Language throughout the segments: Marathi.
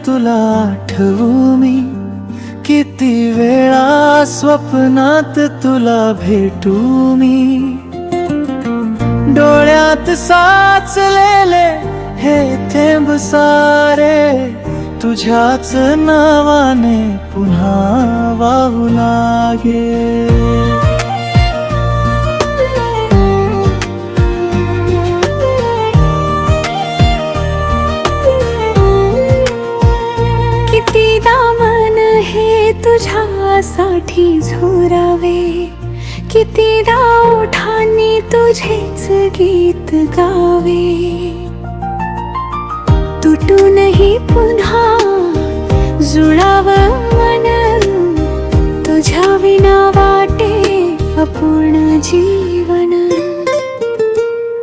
तुला आठवू मी, किती वेळा स्वप्नात तुला भेटू मी. डोळ्यात साचलेले हे थेंब सारे तुझ्याच नावाने पुन्हा वाहू लागे. कितीदा मन हे तुझ्यासाठी झुरावे, कितीदा ओठांनी तुझेच गीत गावे. तुटूनही पुन्हा जुळावं मन, तुझ्या विना वाटे अपूर्ण जीवन.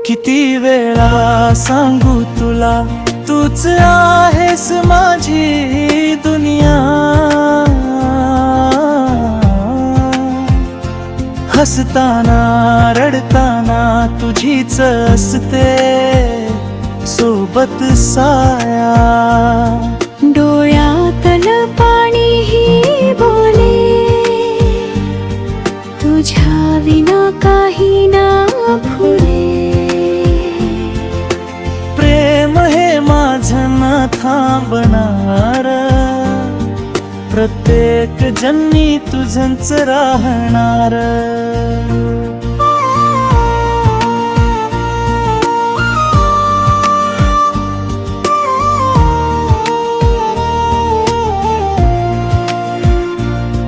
किती वेळा सांगू तुला, तूच आहेस माझी दुनिया. हसताना रडताना तुझीच असते सोबत साया. डोळ्यातल पाणीही बोले, तुझ्या विना काही ना फुले. प्रेम हे माझं न थांबणार, प्रत्येक जन्मी तुझंच राहणार.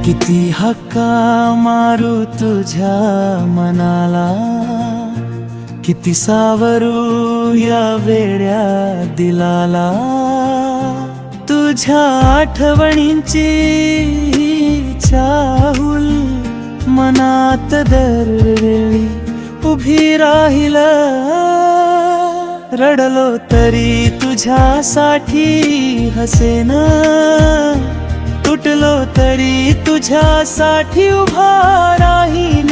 किती हक्का मारू तुझ्या मनाला, किती सावरू या वेड्या दिलाला. तुझ्या आठवणींची चाहुल मनात दरवेळी उभी राहिल. रडलो तरी तुझ्यासाठी हसेन, तुटलो तरी तुझ्यासाठी उभा राहीन.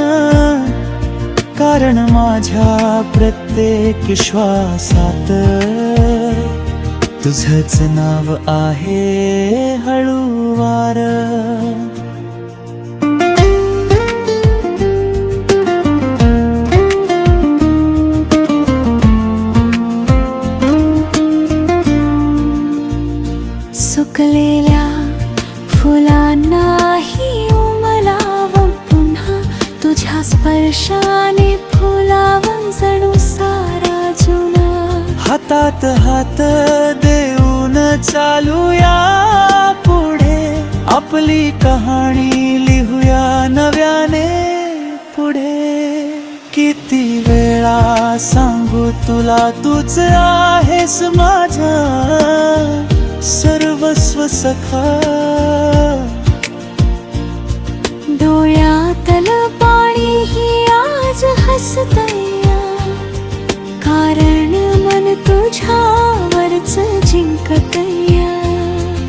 कारण माझ्या प्रत्येक श्वासात तुझंच नाव आहे हळूवार. सुकलेल्या फुलांनाही उमलावं पुन्हा, तुझ्या स्पर्शाने फुलावं जणू सारा जुना. हातात हात देऊन चालूया पुढे, आपली कहाणी लिहूया नव्याने पुढे. किती वेळा सांगू तुला, तूच आहेस माझा सर्वस्व सखा. डोळ्यातल पाणीही आज हसतया, कारण मन तुझ्यावरच जिंकतया.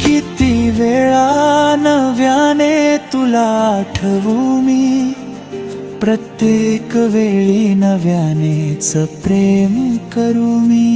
किती वेळा नव्याने तुला आठवू मी, प्रत्येक वेळी नव्यानेच प्रेम करू मी.